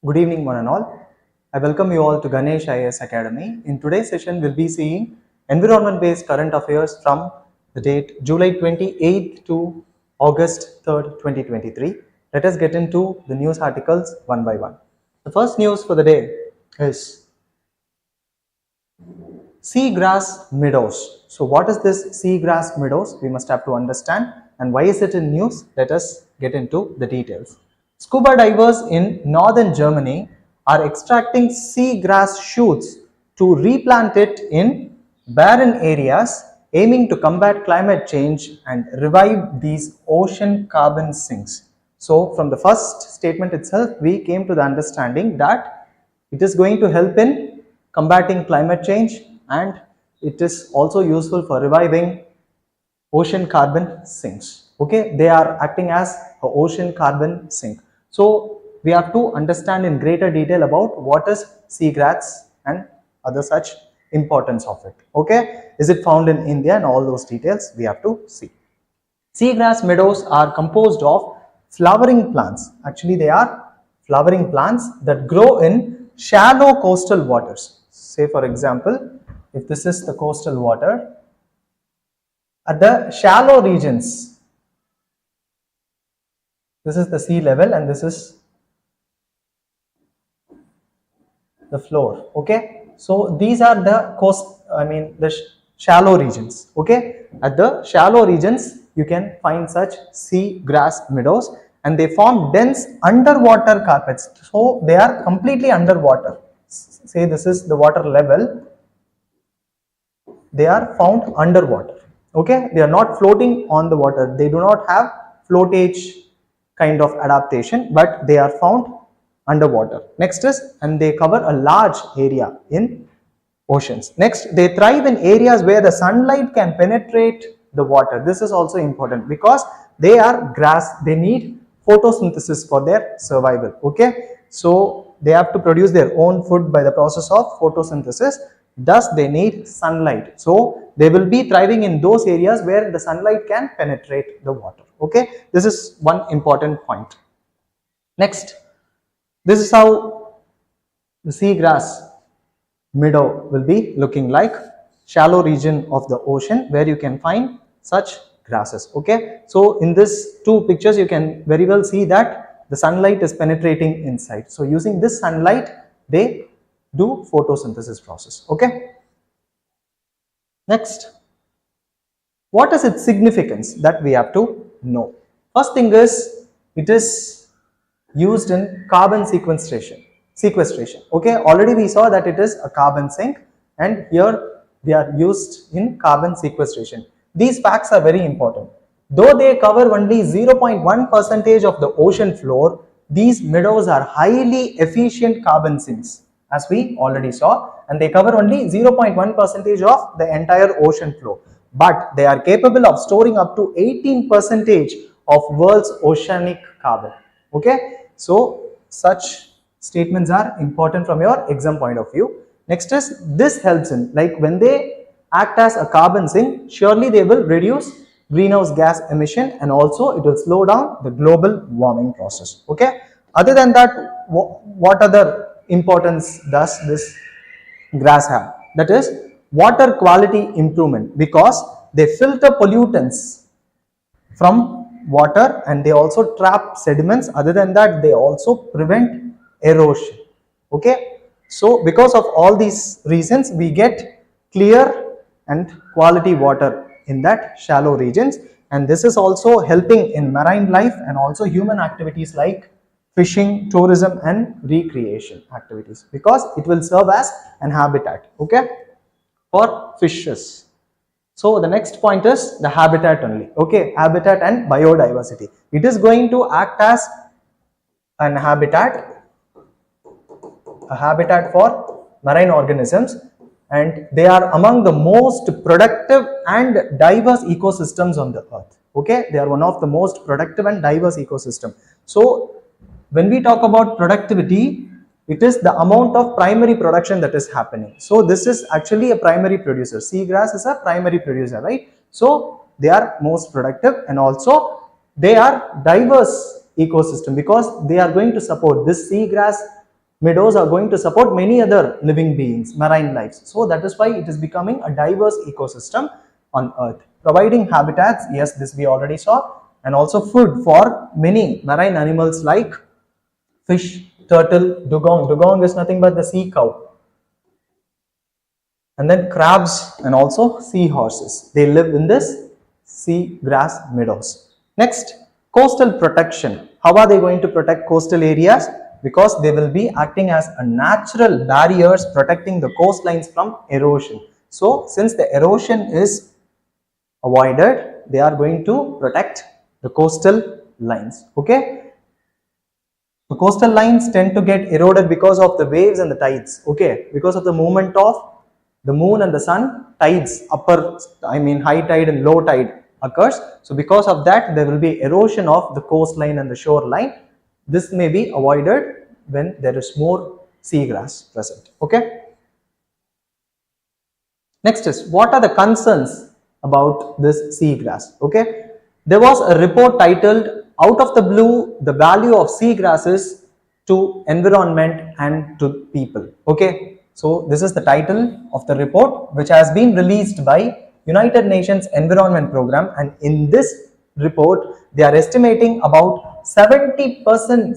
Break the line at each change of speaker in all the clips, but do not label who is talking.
Good evening, one and all. I welcome you all to Ganesh IAS Academy. In today's session, we'll be seeing environment-based current affairs from the date July 28th to August 3rd, 2023. Let us get into the news articles one by one. The first news for the day is Seagrass Meadows. So what is this Seagrass Meadows? We must have to understand, and why is it in news? Let us get into the details. Scuba divers in northern Germany are extracting seagrass shoots to replant it in barren areas, aiming to combat climate change and revive these ocean carbon sinks. So from the first statement itself, we came to the understanding that it is going to help in combating climate change, and it is also useful for reviving ocean carbon sinks. Okay, they are acting as an ocean carbon sink. So we have to understand in greater detail about what is seagrass and other such importance of it. Okay, is it found in India, and all those details we have to see. Seagrass meadows are composed of flowering plants. Actually, they are flowering plants that grow in shallow coastal waters. Say for example, if this is the coastal water, at the shallow regions, this is the sea level and this is the floor. Okay, so these are the the shallow regions. Okay, at the shallow regions you can find such seagrass meadows, and they form dense underwater carpets. So they are completely underwater. Say this is the water level, they are found underwater. Okay, they are not floating on the water, they do not have floatage kind of adaptation, but they are found underwater. Next is, and they cover a large area in oceans. Next, they thrive in areas where the sunlight can penetrate the water. This is also important because they are grass, they need photosynthesis for their survival. Okay, so they have to produce their own food by the process of photosynthesis. Thus, they need sunlight. So they will be thriving in those areas where the sunlight can penetrate the water. Okay, this is one important point. Next, this is how the seagrass meadow will be looking like. Shallow region of the ocean where you can find such grasses. Okay, so in these two pictures you can very well see that the sunlight is penetrating inside. So using this sunlight, they do photosynthesis process. Okay, next, what is its significance that we have to know? First thing is, it is used in carbon sequestration. Okay, already we saw that it is a carbon sink, and here they are used in carbon sequestration. These facts are very important. Though they cover only 0.1% of the ocean floor, these meadows are highly efficient carbon sinks, as we already saw, and they cover only 0.1% of the entire ocean floor, but they are capable of storing up to 18% of world's oceanic carbon. Okay, so such statements are important from your exam point of view. Next is, this helps in, like when they act as a carbon sink, surely they will reduce greenhouse gas emission, and also it will slow down the global warming process. Okay, other than that, what other importance does this grass have? That is water quality improvement, because they filter pollutants from water and they also trap sediments. Other than that, they also prevent erosion. Okay, so because of all these reasons, we get clear and quality water in that shallow regions, and this is also helping in marine life and also human activities like fishing, tourism and recreation activities, because it will serve as an habitat, okay, for fishes. So the next point is the habitat only. Okay, habitat and biodiversity. It is going to act as an habitat, a habitat for marine organisms, and they are among the most productive and diverse ecosystems on the earth. Okay, they are one of the most productive and diverse ecosystem. So when we talk about productivity, it is the amount of primary production that is happening. So this is actually a primary producer. Seagrass is a primary producer, right? So they are most productive, and also they are diverse ecosystem because they are going to support this seagrass meadows are going to support many other living beings, marine lives. So that is why it is becoming a diverse ecosystem on earth, providing habitats, yes, this we already saw, and also food for many marine animals like fish, turtle, dugong. Dugong is nothing but the sea cow. And then crabs and also seahorses. They live in this seagrass meadows. Next, coastal protection. How are they going to protect coastal areas? Because they will be acting as a natural barriers protecting the coastlines from erosion. So, since the erosion is avoided, they are going to protect the coastal lines. Okay. The coastal lines tend to get eroded because of the waves and the tides. Okay. Because of the movement of the moon and the sun, tides, high tide and low tide occurs. So because of that, there will be erosion of the coastline and the shoreline. This may be avoided when there is more seagrass present. Okay. Next is, what are the concerns about this seagrass? Okay. There was a report titled, "Out of the Blue, the Value of Seagrasses to Environment and to People." Okay. So this is the title of the report, which has been released by United Nations Environment Program, and in this report they are estimating about 7%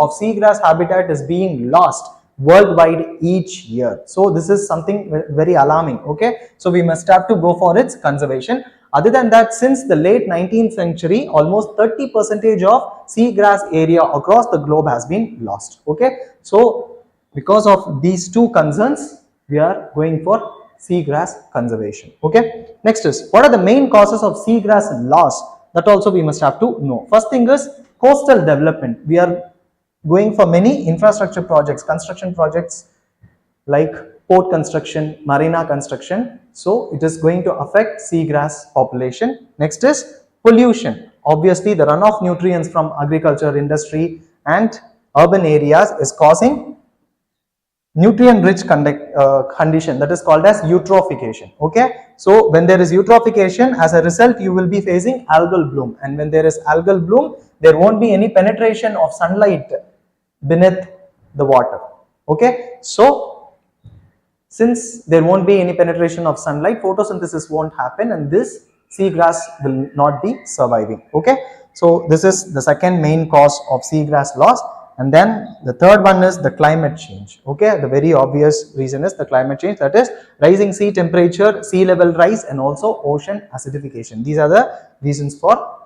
of seagrass habitat is being lost worldwide each year. So this is something very alarming. Okay, so we must have to go for its conservation. Other than that, since the late 19th century, almost 30% of seagrass area across the globe has been lost. Okay, so because of these two concerns, we are going for seagrass conservation. Okay. Next is, what are the main causes of seagrass loss? That also we must have to know. First thing is coastal development. We are going for many infrastructure projects, construction projects like port construction, marina construction. So it is going to affect seagrass population. Next is pollution. Obviously, the runoff nutrients from agriculture, industry and urban areas is causing nutrient rich condition, that is called as eutrophication. Okay, so when there is eutrophication, as a result you will be facing algal bloom, and when there is algal bloom, there won't be any penetration of sunlight beneath the water. Okay, so since there won't be any penetration of sunlight, photosynthesis won't happen, and this seagrass will not be surviving. Okay, so this is the second main cause of seagrass loss. And then the third one is the climate change. Okay, the very obvious reason is the climate change, that is rising sea temperature, sea level rise and also ocean acidification. These are the reasons for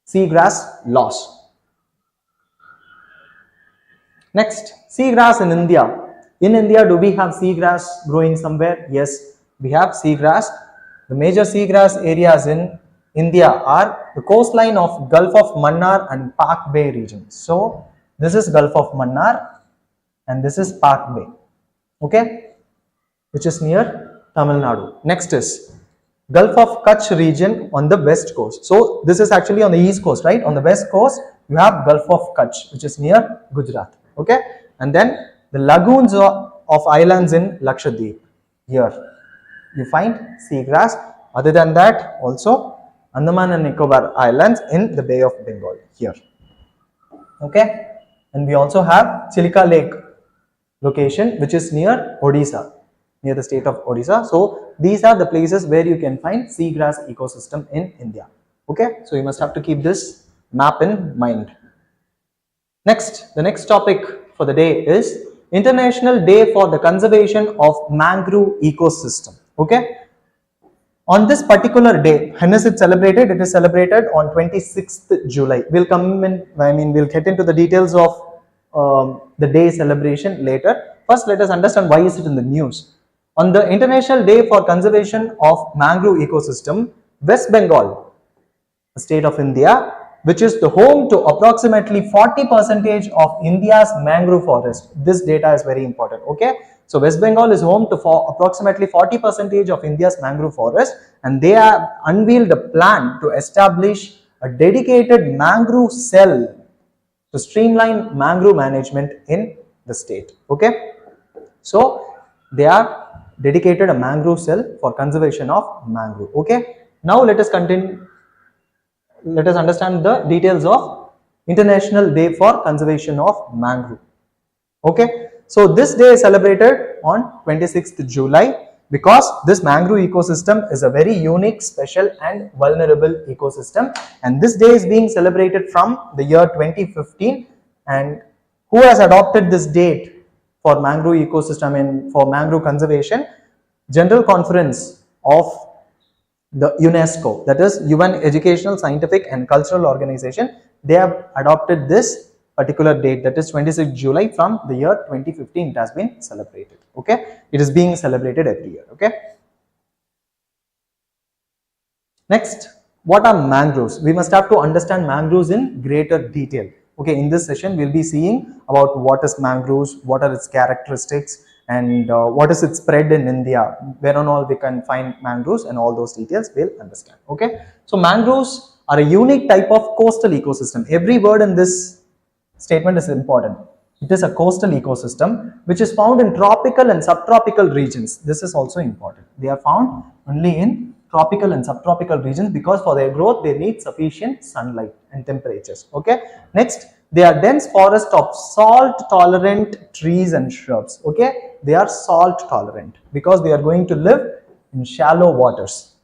seagrass loss. Next, seagrass in India. In India, do we have seagrass growing somewhere? Yes, we have seagrass. The major seagrass areas in India are the coastline of Gulf of Mannar and Park Bay region. So this is Gulf of Mannar and this is Park Bay, okay, which is near Tamil Nadu. Next is Gulf of Kutch region on the west coast. So this is actually on the east coast, right? On the west coast, you have Gulf of Kutch, which is near Gujarat, okay, and then the lagoons of islands in Lakshadweep. Here you find seagrass. Other than that, also Andaman and Nicobar Islands in the Bay of Bengal here, okay. And we also have Chilka Lake location, which is near Odisha, near the state of Odisha. So these are the places where you can find seagrass ecosystem in India. Okay, so you must have to keep this map in mind. Next, the next topic for the day is International Day for the Conservation of Mangrove Ecosystem. Okay, on this particular day, when is it celebrated? It is celebrated on 26th July. We'll come in, we'll get into the details of the day celebration later. First, let us understand why is it in the news. On the International Day for Conservation of Mangrove Ecosystem, West Bengal, the state of India, which is the home to approximately 40% of India's mangrove forest. This data is very important, okay. So West Bengal is home to approximately 40% of India's mangrove forest, and they have unveiled a plan to establish a dedicated mangrove cell to streamline mangrove management in the state, okay. So they are dedicated a mangrove cell for conservation of mangrove, okay. Now let us continue. Let us understand the details of International Day for Conservation of Mangrove. Okay, so this day is celebrated on 26th July because this mangrove ecosystem is a very unique, special and vulnerable ecosystem, and this day is being celebrated from the year 2015. And who has adopted this date for mangrove ecosystem and for mangrove conservation? General Conference of the UNESCO, that is UN Educational, Scientific and Cultural Organization. They have adopted this particular date, that is 26th July from the year 2015. It has been celebrated. Okay, it is being celebrated every year. Okay, next, what are mangroves? We must have to understand mangroves in greater detail. Okay, in this session we will be seeing about what is mangroves, what are its characteristics, and what is its spread in India, where and all we can find mangroves, and all those details we'll understand. Okay, so mangroves are a unique type of coastal ecosystem. Every word in this statement is important. It is a coastal ecosystem which is found in tropical and subtropical regions. This is also important. They are found only in tropical and subtropical regions because for their growth they need sufficient sunlight and temperatures. Okay, next, they are dense forest of salt tolerant trees and shrubs. Okay, they are salt tolerant because they are going to live in shallow waters.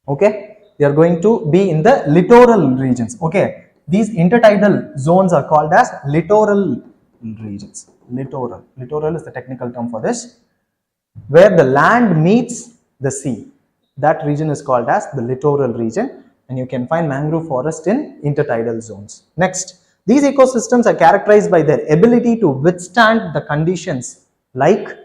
Okay, they are going to be in the littoral regions. Okay, these intertidal zones are called as littoral regions. Littoral is the technical term for this, where the land meets the sea. That region is called as the littoral region, and you can find mangrove forest in intertidal zones. Next, these ecosystems are characterized by their ability to withstand the conditions like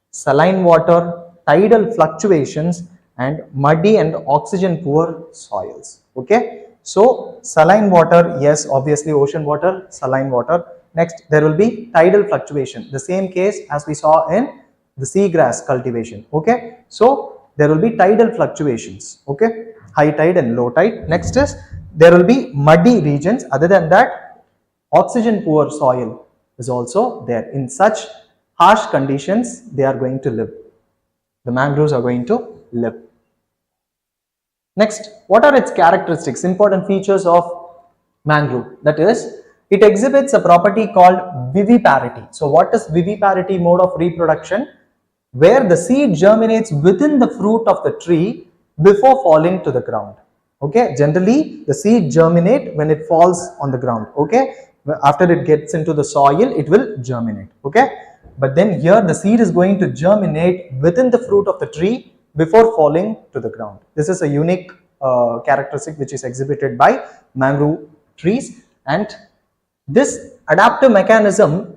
saline water, tidal fluctuations, and muddy and oxygen poor soils. Okay, so saline water, yes, obviously ocean water, saline water. Next, there will be tidal fluctuation, the same case as we saw in the seagrass cultivation. Okay, so there will be tidal fluctuations. Okay, high tide and low tide. Next is there will be muddy regions. Other than that, oxygen poor soil is also there. In such harsh conditions they are going to live. The mangroves are going to live. Next, what are its characteristics, important features of mangrove? That is, it exhibits a property called viviparity. So what is viviparity? Mode of reproduction where the seed germinates within the fruit of the tree before falling to the ground. Okay, generally the seed germinate when it falls on the ground. Okay, after it gets into the soil it will germinate. Okay, but then here the seed is going to germinate within the fruit of the tree before falling to the ground. This is a unique characteristic which is exhibited by mangrove trees, and this adaptive mechanism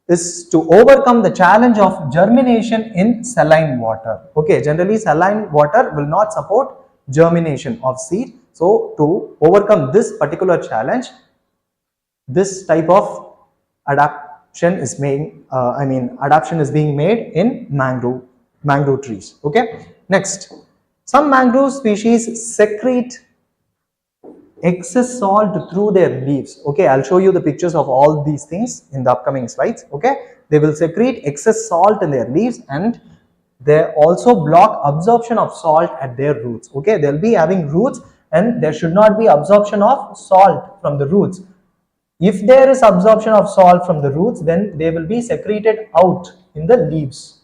is to overcome the challenge of germination in saline water. Okay, generally saline water will not support germination of seed. So to overcome this particular challenge, this type of adaptation is being made in mangrove trees. Okay, next, some mangrove species secrete excess salt through their leaves. Okay, I'll show you the pictures of all these things in the upcoming slides. Okay, they will secrete excess salt in their leaves, and they also block absorption of salt at their roots. Okay, they'll be having roots and there should not be absorption of salt from the roots. If there is absorption of salt from the roots, then they will be secreted out in the leaves.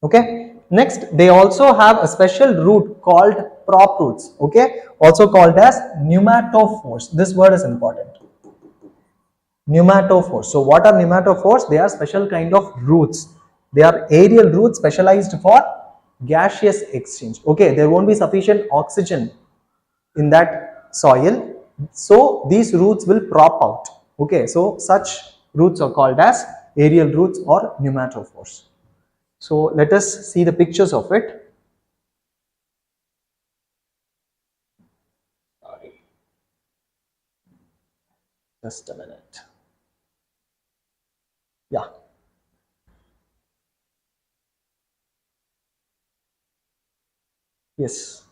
Okay, next, they also have a special root called prop roots. Okay, also called as pneumatophores. This word is important. Pneumatophores. So what are pneumatophores? They are special kind of roots. They are aerial roots specialized for gaseous exchange. Okay, there won't be sufficient oxygen in that soil, so these roots will prop out. Okay, so such roots are called as aerial roots or pneumatophores. So let us see the pictures of it. Sorry, just a minute. Yeah. Yes.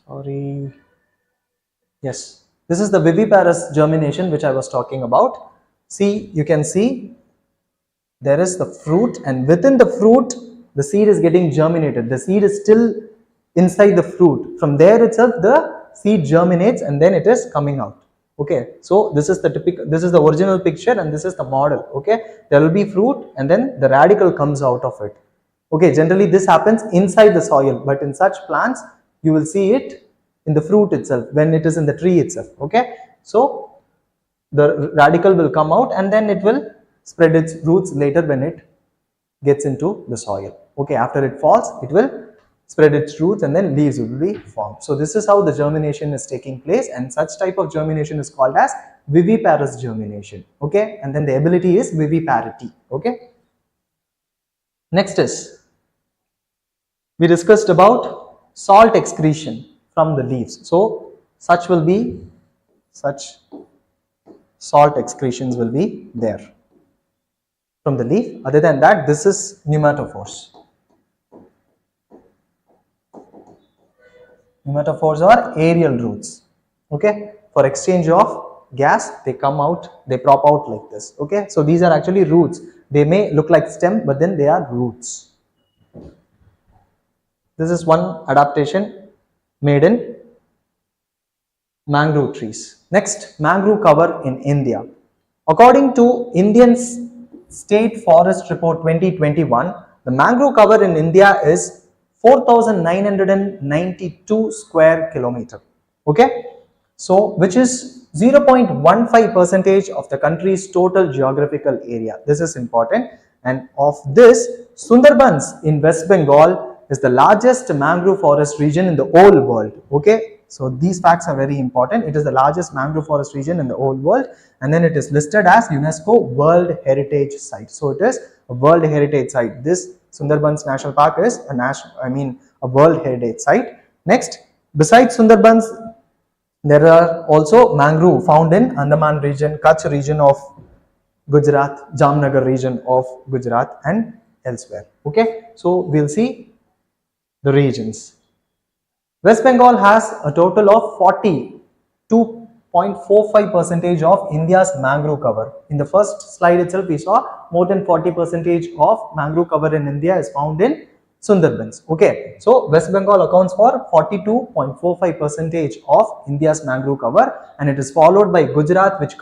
Sorry. Yes. This is the viviparous germination which I was talking about. See, you can see there is the fruit, and within the fruit the seed is getting germinated. The seed is still inside the fruit. From there itself the seed germinates and then it is coming out. Okay, so this is the original picture and this is the model. Okay, there will be fruit and then the radicle comes out of it. Okay, generally this happens inside the soil, but in such plants you will see it in the fruit itself, when it is in the tree itself. Okay, so the radicle will come out and then it will spread its roots later when it gets into the soil. Okay, after it falls, it will spread its roots and then leaves will be formed. So this is how the germination is taking place, and such type of germination is called as viviparous germination. Okay, and then the ability is viviparity. Okay, next is, we discussed about salt excretion from the leaves. So such salt excretions will be there from the leaf. Other than that, this is pneumatophores. Pneumatophores are aerial roots. Okay, for exchange of gas, they come out, they prop out like this. Okay, so these are actually roots. They may look like stem, but then they are roots. This is one adaptation made in mangrove trees. Next, mangrove cover in India. According to Indian State Forest Report 2021, the mangrove cover in India is 4,992 square kilometer. Okay, so which is 0.15 percentage of the country's total geographical area. This is important, and of this, Sundarbans in West Bengal is the largest mangrove forest region in the whole world. Okay, so these facts are very important. It is the largest mangrove forest region in the whole world, and then it is listed as UNESCO World Heritage Site. So it is a World Heritage Site. This Sundarbans National Park is a World Heritage Site. Next, besides Sundarbans, there are also mangrove found in Andaman region, Kutch region of Gujarat, Jamnagar region of Gujarat, and elsewhere. Okay, so we'll see the regions. West Bengal has a total of 42.45% of India's mangrove cover. In the first slide itself, we saw more than 40% of mangrove cover in India is found in Sundarbans. Okay, so West Bengal accounts for 42.45% of India's mangrove cover, and it is followed by Gujarat, which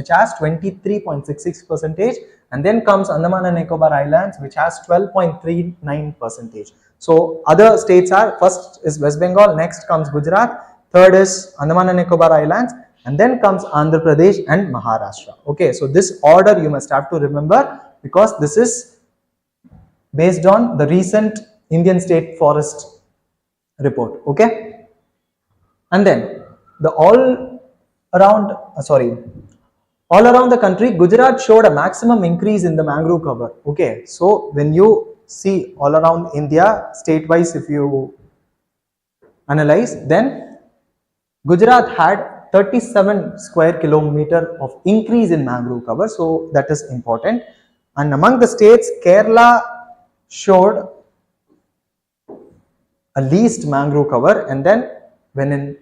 has 23.66%, and then comes Andaman and Nicobar Islands, which has 12.39%. So other states are, first is West Bengal, next comes Gujarat, third is Andaman and Nicobar Islands, and then comes Andhra Pradesh and Maharashtra. Okay, so this order you must have to remember, because this is based on the recent Indian State Forest report. Okay, and then the all around the country, Gujarat showed a maximum increase in the mangrove cover. Okay, so when you see all around India, state-wise, if you analyze, then Gujarat had 37 square kilometer of increase in mangrove cover, so that is important. And among the states, Kerala showed a least mangrove cover, and then when in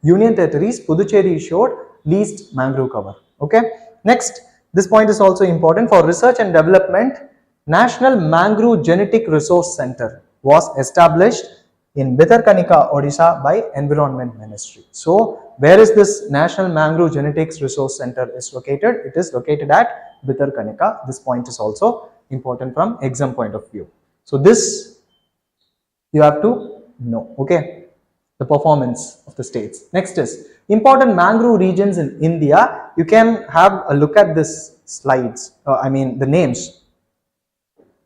Union Territories, Puducherry showed least mangrove cover. Okay, next, this point is also important for research and development. National Mangrove Genetic Resource Center was established in Bhitarkanika, Odisha by Environment Ministry. So where is this National Mangrove Genetics Resource Center is located? It is located at Bhitarkanika. This point is also important from exam point of view. So this you have to know. Okay, the performance of the states. Next is important mangrove regions in India. You can have a look at this slides, the names.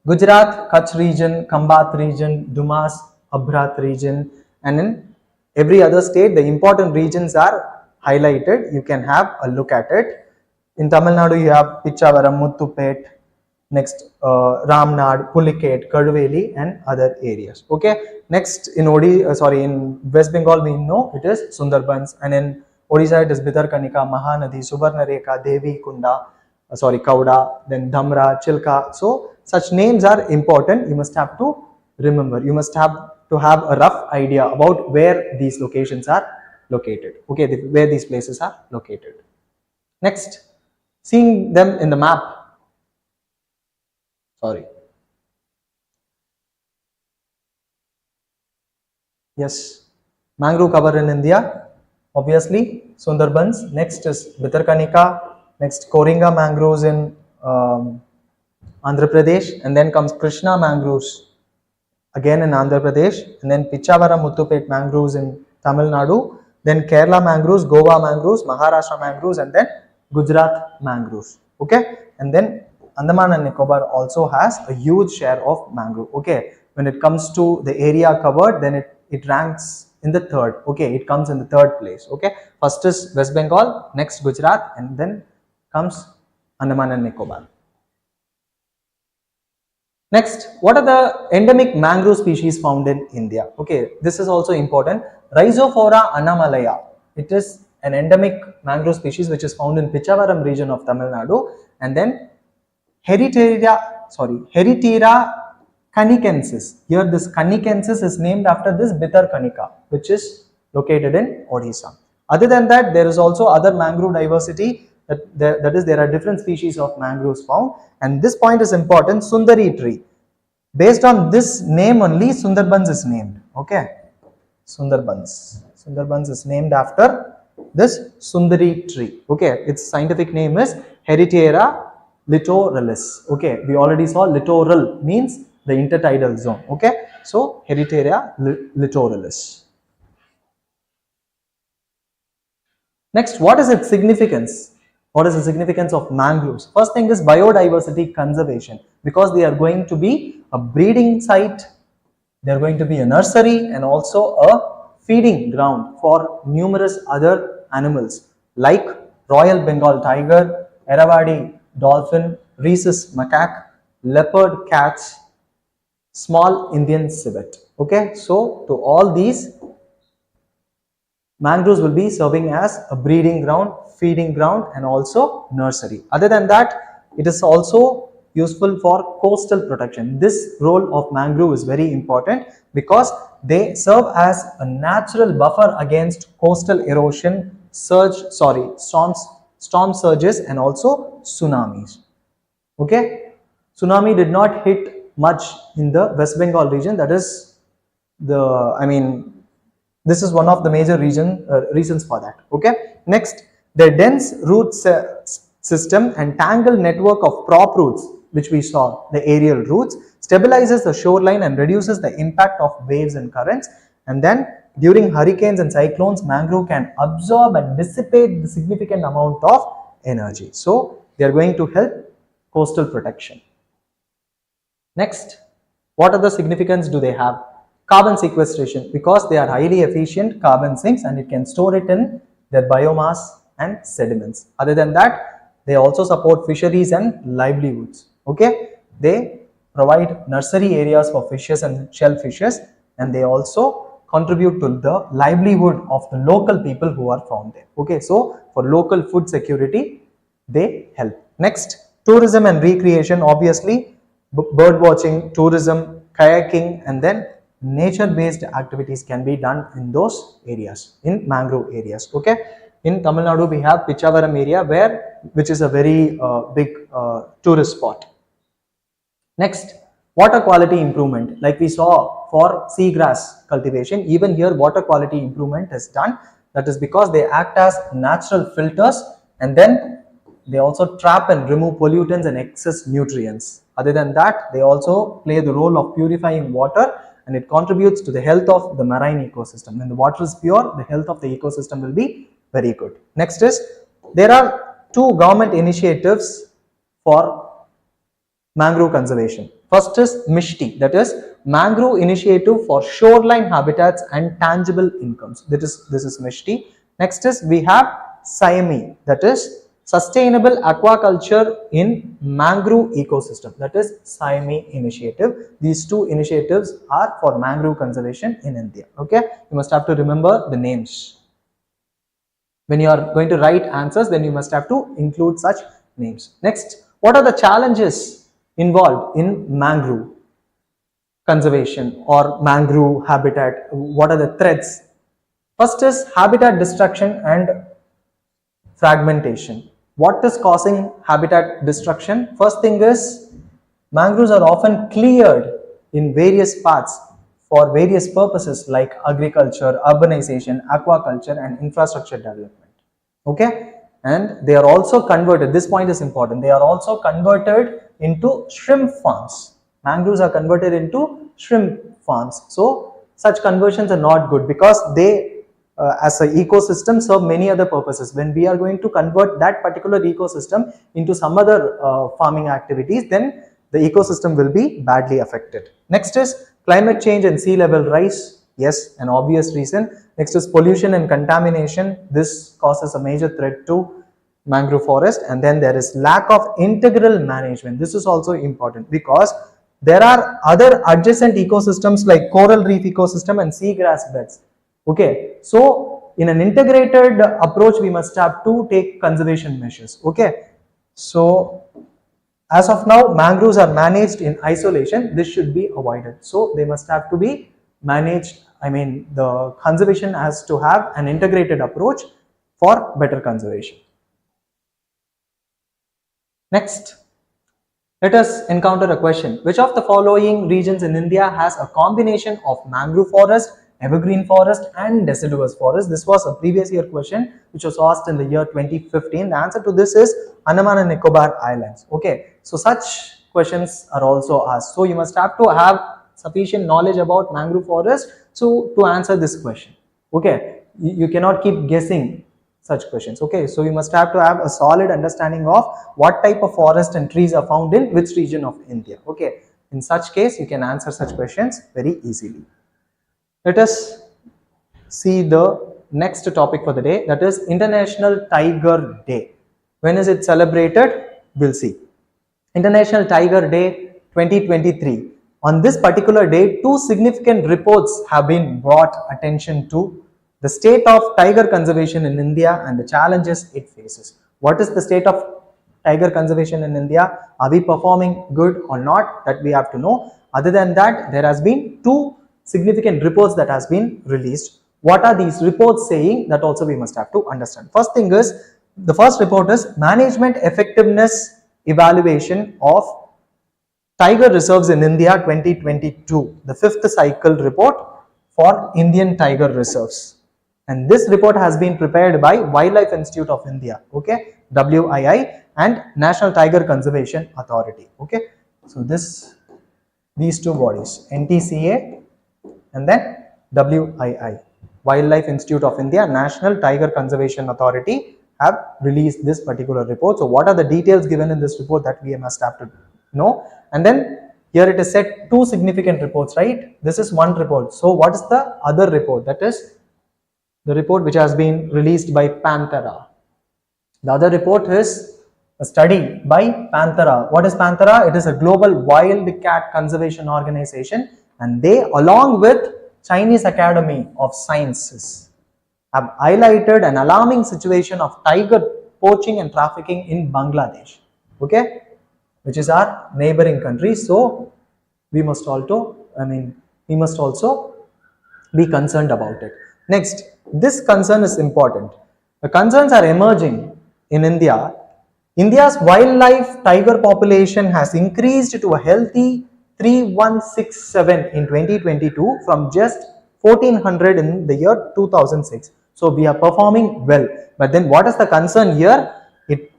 Gujarat, Kutch region, Kambat region, Dumas, Abhrat region, and in every other state the important regions are highlighted. You can have a look at it. In Tamil Nadu you have Pichavaram, Muthupet, next Ramnad, Puliket, Kaduveli, and other areas. Okay, next in in West Bengal we know it is Sundarbans, and in Odisha it is Bhitarkanika, Mahanadi, Subarnareka, Devi Kunda, Kauda, then Dhamra, Chilka. So such names are important. You must have to remember. You must have to have a rough idea about where these locations are located. Okay, where these places are located. Next, seeing them in the map. Yes, mangrove cover in India. obviously Sundarbans. Next is Bhitarkanika. Next Koringa mangroves in Andhra Pradesh, and then comes Krishna mangroves again in Andhra Pradesh, and then Pichavaram Muthupet mangroves in Tamil Nadu, then Kerala mangroves, Goa mangroves, Maharashtra mangroves, and then Gujarat mangroves. Okay, and then Andaman and Nicobar also has a huge share of mangrove. Okay, when it comes to the area covered, then it ranks in the third. Okay, it comes in the third place. Okay, first is West Bengal, next Gujarat, and then comes Andaman and Nicobar. Next, what are the endemic mangrove species found in India? Okay, this is also important. Rhizophora annamalaya. It is an endemic mangrove species which is found in Pichavaram region of Tamil Nadu, and then Heritera canicensis. Here this canicensis is named after this Bhitarkanika, which is located in Odisha. Other than that, there is also other mangrove diversity. That is, there are different species of mangroves found, and this point is important. Sundari tree. Based on this name only, Sundarbans is named. Okay, Sundarbans is named after this Sundari tree. Okay, its scientific name is Heritera littoralis. Okay, we already saw littoral means the intertidal zone. Okay, so Heritera littoralis. Next, what is its significance? What is the significance of mangroves? First thing is biodiversity conservation, because they are going to be a breeding site, they are going to be a nursery, and also a feeding ground for numerous other animals like Royal Bengal tiger, Eravadi dolphin, rhesus macaque, leopard cats, small Indian civet. Okay, so to all these, mangroves will be serving as a breeding ground, feeding ground, and also nursery. Other than that, it is also useful for coastal protection. This role of mangrove is very important because they serve as a natural buffer against coastal erosion, storm surges, and also tsunamis. Okay, tsunami did not hit much in the West Bengal region. That is this is one of the major reasons for that. Okay, next, the dense root system and tangled network of prop roots, which we saw, the aerial roots, stabilizes the shoreline and reduces the impact of waves and currents. And then during hurricanes and cyclones, mangrove can absorb and dissipate the significant amount of energy. So they are going to help coastal protection. Next, what other significance do they have? Carbon sequestration, because they are highly efficient carbon sinks and it can store it in their biomass and sediments. Other than that, they also support fisheries and livelihoods. Okay, they provide nursery areas for fishes and shellfishes, and they also contribute to the livelihood of the local people who are found there. Okay, so for local food security, they help. Next, tourism and recreation, obviously bird watching, tourism, kayaking, and then nature-based activities can be done in those areas, in mangrove areas. Okay, in Tamil Nadu we have Pichavaram area, which is a very big tourist spot. Next, water quality improvement, like we saw for seagrass cultivation, even here water quality improvement is done. That is because they act as natural filters, and then they also trap and remove pollutants and excess nutrients. Other than that, they also play the role of purifying water, and it contributes to the health of the marine ecosystem. When the water is pure, the health of the ecosystem will be very good. Next is, there are two government initiatives for mangrove conservation. First is MISHTI, that is Mangrove Initiative for Shoreline Habitats and Tangible Incomes. This is MISHTI. Next is, we have SIAMI, that is Sustainable Aquaculture in Mangrove Ecosystem, that is SIAMI initiative. These two initiatives are for mangrove conservation in India. Okay, you must have to remember the names. When you are going to write answers, then you must have to include such names. Next, what are the challenges involved in mangrove conservation or mangrove habitat? What are the threats? First is habitat destruction and fragmentation. What is causing habitat destruction? First thing is, mangroves are often cleared in various parts for various purposes like agriculture, urbanization, aquaculture and infrastructure development. Okay, and they are also converted, this point is important, they are also converted into shrimp farms. Mangroves are converted into shrimp farms. So such conversions are not good because they as an ecosystem serve many other purposes. When we are going to convert that particular ecosystem into some other farming activities, then the ecosystem will be badly affected. Next is climate change and sea level rise. Yes, an obvious reason. Next is pollution and contamination. This causes a major threat to mangrove forest. And then there is lack of integral management. This is also important because there are other adjacent ecosystems like coral reef ecosystem and seagrass beds. Okay, so in an integrated approach, we must have to take conservation measures. Okay, so as of now, mangroves are managed in isolation. This should be avoided. So they must have to be managed. I mean, the conservation has to have an integrated approach for better conservation. Next, let us encounter a question. Which of the following regions in India has a combination of mangrove forest, evergreen forest and deciduous forest? This was a previous year question which was asked in the year 2015. The answer to this is Andaman and Nicobar Islands. Okay, so such questions are also asked. So you must have to have sufficient knowledge about mangrove forest to answer this question. Okay, you cannot keep guessing such questions. Okay, so you must have to have a solid understanding of what type of forest and trees are found in which region of India. Okay, in such case you can answer such questions very easily. Let us see the next topic for the day, that is International Tiger Day. When is it celebrated? We'll see. International Tiger Day 2023. On this particular day, two significant reports have been brought attention to: the state of tiger conservation in India and the challenges it faces. What is the state of tiger conservation in India? Are we performing good or not? That we have to know. Other than that, there has been two significant reports that has been released. What are these reports saying? That also we must have to understand. First thing is, the first report is Management Effectiveness Evaluation of Tiger Reserves in India 2022, the fifth cycle report for Indian tiger reserves. And this report has been prepared by Wildlife Institute of India, okay, WII, and National Tiger Conservation Authority. Okay, so these two bodies, NTCA and then WII, Wildlife Institute of India, National Tiger Conservation Authority, have released this particular report. So what are the details given in this report that we must have to know? And then here it is said two significant reports, right? This is one report. So what is the other report? That is the report which has been released by Panthera. The other report is a study by Panthera. What is Panthera? It is a global wildcat conservation organization, and they, along with Chinese Academy of Sciences, have highlighted an alarming situation of tiger poaching and trafficking in Bangladesh, okay, which is our neighboring country. So we must also be concerned about it. Next, this concern is important. The concerns are emerging in India. India's wildlife tiger population has increased to a healthy 3167 in 2022 from just 1400 in the year 2006. So we are performing well. But then what is the concern here? It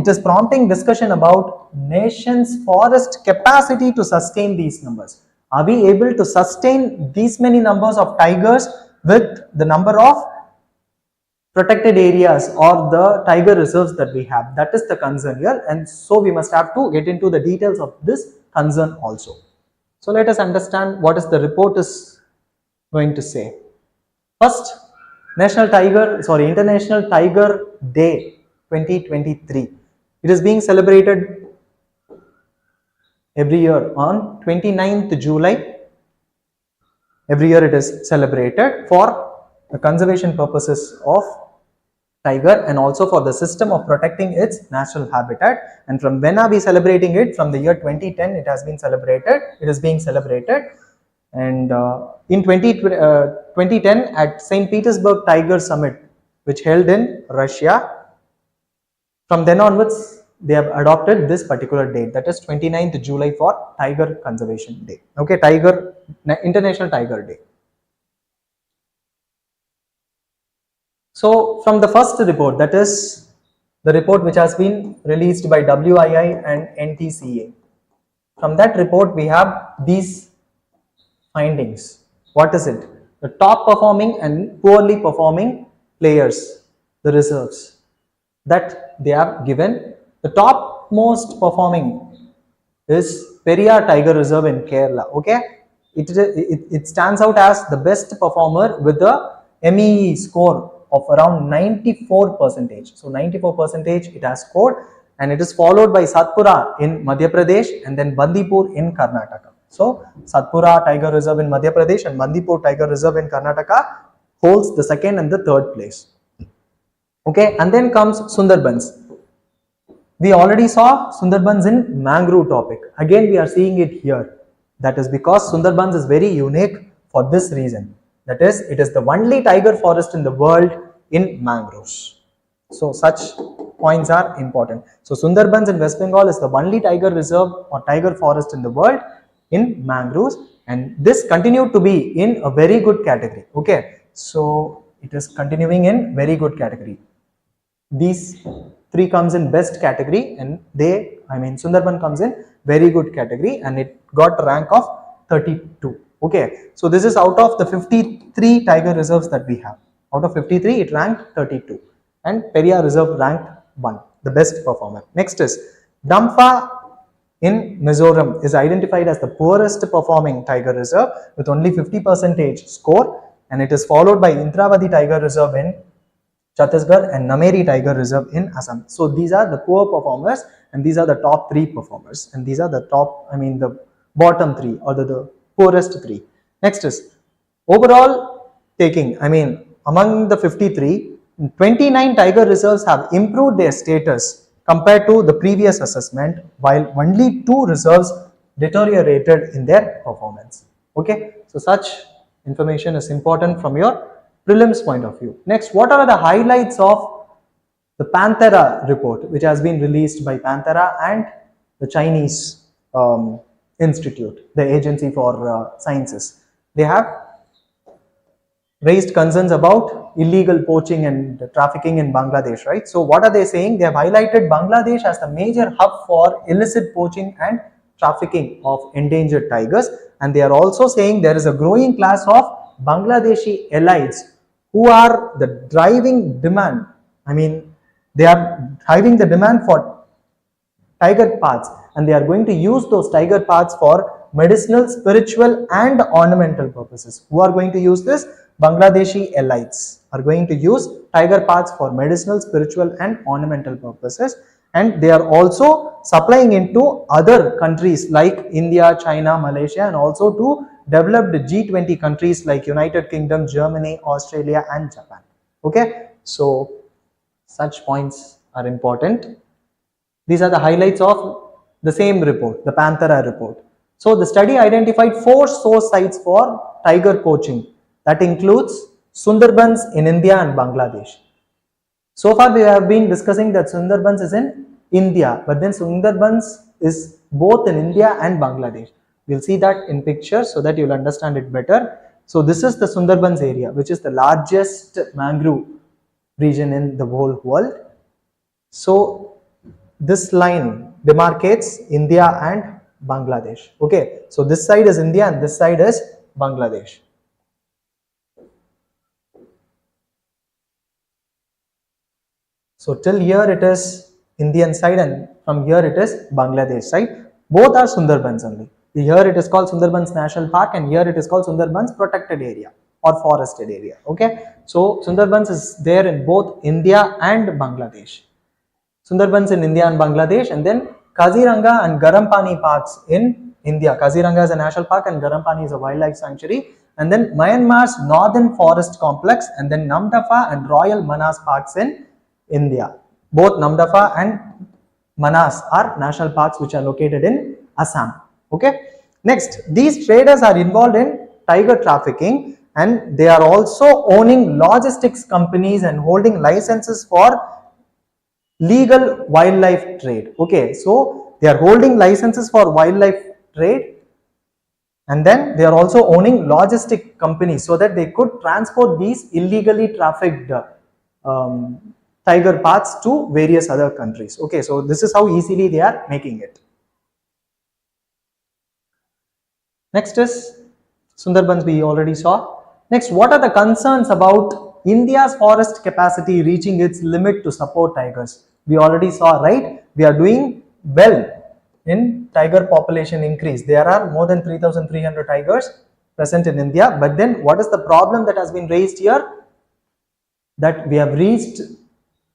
is prompting discussion about nation's forest capacity to sustain these numbers. Are we able to sustain these many numbers of tigers with the number of protected areas or the tiger reserves that we have? That is the concern here, and so we must have to get into the details of this concern also. So let us understand what is the report is going to say. First, International Tiger Day 2023. It is being celebrated every year on 29th July. Every year it is celebrated for the conservation purposes of tiger and also for the system of protecting its natural habitat. And from when are we celebrating it? From the year 2010 it has been celebrated. It is being celebrated. And in 2010 at St. Petersburg Tiger Summit, which held in Russia, from then onwards they have adopted this particular date, that is 29th July for Tiger Conservation Day. Okay, International Tiger Day. So from the first report, that is the report which has been released by WII and NTCA. From that report, we have these findings. What is it? The top performing and poorly performing players, the reserves that they have given. The topmost performing is Periyar Tiger Reserve in Kerala. Okay, it stands out as the best performer with the MEE score of around 94%. So 94% it has scored, and it is followed by Satpura in Madhya Pradesh and then Bandipur in Karnataka. So Satpura Tiger Reserve in Madhya Pradesh and Bandipur Tiger Reserve in Karnataka holds the second and the third place. Okay, and then comes Sundarbans. We already saw Sundarbans in mangrove topic. Again, we are seeing it here. That is because Sundarbans is very unique for this reason. That is, it is the only tiger forest in the world in mangroves. So such points are important. So Sundarbans in West Bengal is the only tiger reserve or tiger forest in the world in mangroves, and this continued to be in a very good category. Okay, so it is continuing in very good category. These three comes in best category, and Sundarban comes in very good category, and it got a rank of 32. Okay, so this is out of the 53 tiger reserves that we have. Out of 53, it ranked 32, and Periyar Reserve ranked 1, the best performer. Next is Damphah in Mizoram is identified as the poorest performing tiger reserve with only 50% score, and it is followed by Intravati Tiger Reserve in Chhattisgarh and Nameri Tiger Reserve in Assam. So these are the poor performers, and these are the top 3 performers, and these are the the bottom 3 or the poorest 3. Next is overall taking, among the 53, 29 tiger reserves have improved their status compared to the previous assessment, while only 2 reserves deteriorated in their performance. Okay, so such information is important from your prelims point of view. Next, what are the highlights of the Panthera report, which has been released by Panthera and the Chinese Institute, the Agency for Sciences? They have raised concerns about illegal poaching and trafficking in Bangladesh, right? So what are they saying? They have highlighted Bangladesh as the major hub for illicit poaching and trafficking of endangered tigers, and they are also saying there is a growing class of Bangladeshi elites who are the driving demand. They are driving the demand for tiger parts, and they are going to use those tiger parts for medicinal, spiritual and ornamental purposes. Who are going to use this? Bangladeshi elites are going to use tiger parts for medicinal, spiritual and ornamental purposes, and they are also supplying into other countries like India, China, Malaysia, and also to developed G20 countries like United Kingdom, Germany, Australia and Japan. Okay, so such points are important. These are the highlights of the same report, the Panthera report. So the study identified 4 source sites for tiger poaching. That includes Sundarbans in India and Bangladesh. So far we have been discussing that Sundarbans is in India, but then Sundarbans is both in India and Bangladesh. We'll see that in picture so that you'll understand it better. So this is the Sundarbans area, which is the largest mangrove region in the whole world. So this line demarcates India and Bangladesh. Okay, so this side is India and this side is Bangladesh. So till here it is Indian side, and from here it is Bangladesh side. Both are Sundarbans only. Here it is called Sundarbans National Park, and here it is called Sundarbans Protected Area or Forested Area. Okay, so Sundarbans is there in both India and Bangladesh. Sundarbans in India and Bangladesh, and then Kaziranga and Garampani parks in India. Kaziranga is a national park and Garampani is a wildlife sanctuary. And then Myanmar's Northern Forest Complex, and then Namdapha and Royal Manas parks in India. Both Namdapha and Manas are national parks which are located in Assam. Okay. Next, these traders are involved in tiger trafficking, and they are also owning logistics companies and holding licenses for legal wildlife trade. Okay, so they are holding licenses for wildlife trade, and then they are also owning logistic companies so that they could transport these illegally trafficked um, tiger parts to various other countries. Okay, so this is how easily they are making it. Next is Sundarbans, we already saw. Next, what are the concerns about India's forest capacity reaching its limit to support tigers? We already saw, right? We are doing well in tiger population increase. There are more than 3,300 tigers present in India. But then what is the problem that has been raised here? That we have reached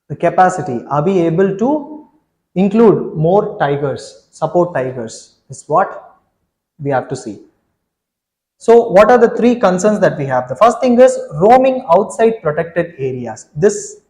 the capacity. Are we able to include more tigers, support tigers? Is what we have to see. So what are the three concerns that we have? The first thing is roaming outside protected areas. This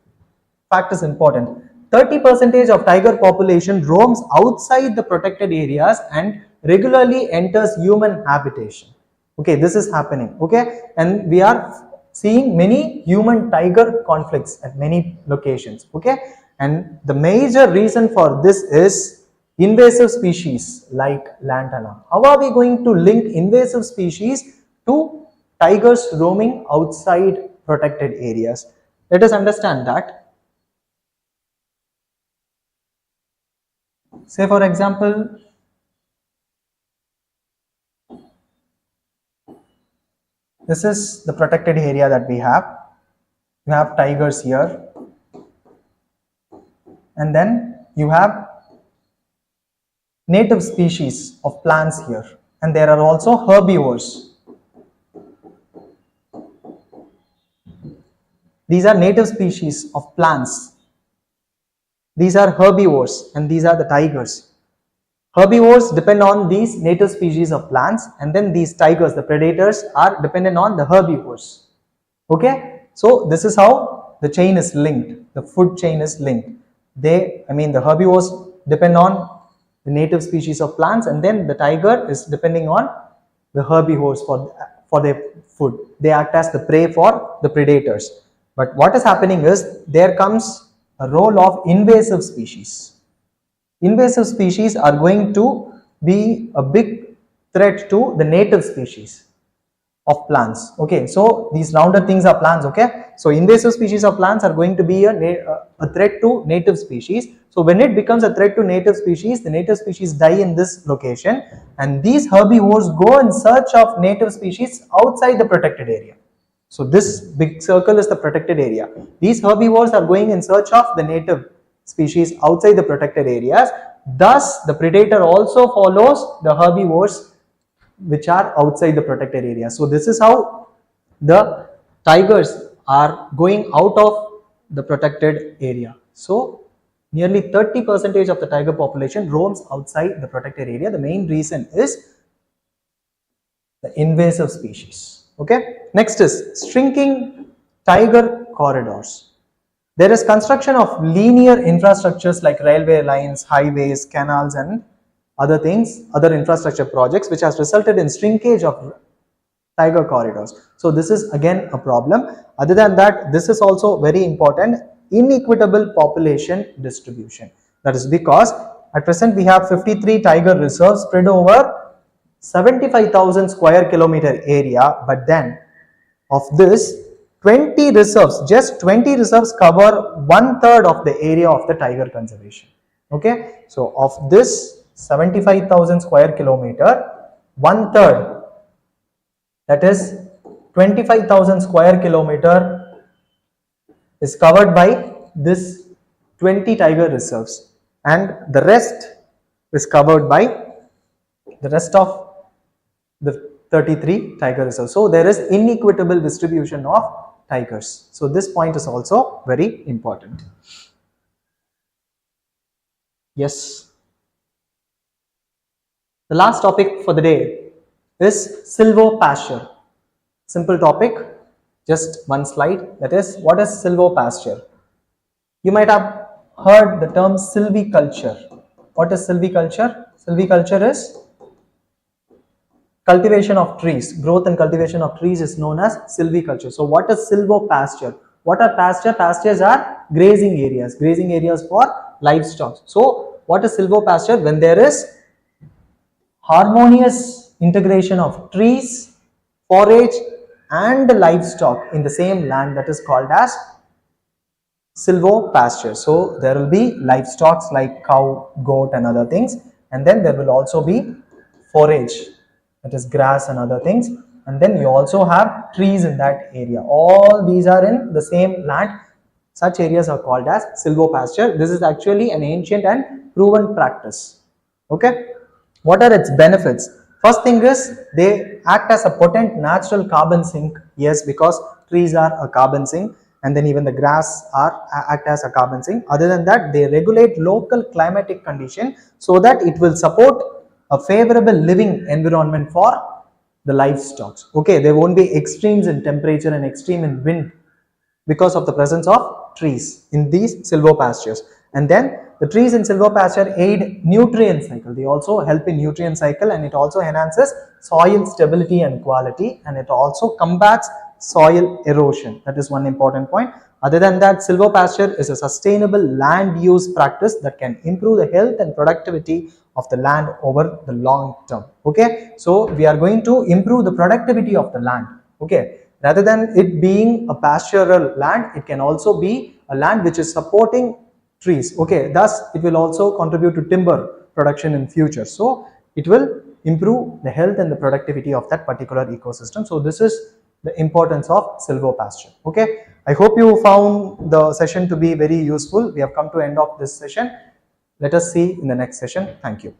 fact is important. 30% of tiger population roams outside the protected areas and regularly enters human habitation. Okay, this is happening. Okay, and we are seeing many human tiger conflicts at many locations. Okay, and the major reason for this is invasive species like lantana. How are we going to link invasive species to tigers roaming outside protected areas? Let us understand that. Say for example, this is the protected area that we have. You have tigers here, and then you have native species of plants here, and there are also herbivores. These are native species of plants. These are herbivores, and these are the tigers. Herbivores depend on these native species of plants, and then these tigers, the predators, are dependent on the herbivores. Okay, so this is how the chain is linked, the food chain is linked. The herbivores depend on the native species of plants, and then the tiger is depending on the herbivores for their food. They act as the prey for the predators. But what is happening is there comes a role of invasive species. Invasive species are going to be a big threat to the native species of plants. Okay, so these rounded things are plants. Okay, so invasive species of plants are going to be a threat to native species. So when it becomes a threat to native species, the native species die in this location, and these herbivores go in search of native species outside the protected area. So this big circle is the protected area. These herbivores are going in search of the native species outside the protected areas. Thus, the predator also follows the herbivores which are outside the protected area. So this is how the tigers are going out of the protected area. So nearly 30% of the tiger population roams outside the protected area. The main reason is the invasive species. Okay, next is shrinking tiger corridors. There is construction of linear infrastructures like railway lines, highways, canals, and other things, other infrastructure projects, which has resulted in shrinkage of tiger corridors. So this is again a problem. Other than that, this is also very important, inequitable population distribution. That is because at present we have 53 tiger reserves spread over 75,000 square kilometer area, but then of this 20 reserves, just 20 reserves cover 1/3 of the area of the tiger conservation. Okay, so of this 75,000 square kilometer, 1/3, that is 25,000 square kilometer, is covered by this 20 tiger reserves, and the rest is covered by the rest of the 33 tiger reserves. So there is inequitable distribution of tigers. So this point is also very important. Yes. The last topic for the day is silvopasture. Simple topic, just one slide. That is, what is silvopasture? You might have heard the term silviculture. What is silviculture? Silviculture is cultivation of trees. Growth and cultivation of trees is known as silviculture. So what is silvopasture? What are pasture? Pastures are grazing areas for livestock. So what is silvopasture? When there is harmonious integration of trees, forage and livestock in the same land, that is called as silvopasture. So there will be livestock like cow, goat and other things, and then there will also be forage, that is grass and other things, and then you also have trees in that area. All these are in the same land. Such areas are called as silvopasture. This is actually an ancient and proven practice. Okay. What are its benefits? First thing is they act as a potent natural carbon sink. Yes, because trees are a carbon sink, and then even the grass act as a carbon sink. Other than that, they regulate local climatic condition so that it will support a favorable living environment for the livestock. Okay, there won't be extremes in temperature and extreme in wind because of the presence of trees in these silvopastures. And then the trees in silvopasture aid nutrient cycle. They also help in nutrient cycle, and it also enhances soil stability and quality, and it also combats soil erosion. That is one important point. Other than that, silvopasture is a sustainable land use practice that can improve the health and productivity of the land over the long term. Okay, so we are going to improve the productivity of the land. Okay, rather than it being a pastoral land, it can also be a land which is supporting trees. Okay, thus it will also contribute to timber production in future. So it will improve the health and the productivity of that particular ecosystem. So this is the importance of silvopasture. Okay, I hope you found the session to be very useful. We have come to end of this session. Let us see in the next session. Thank you.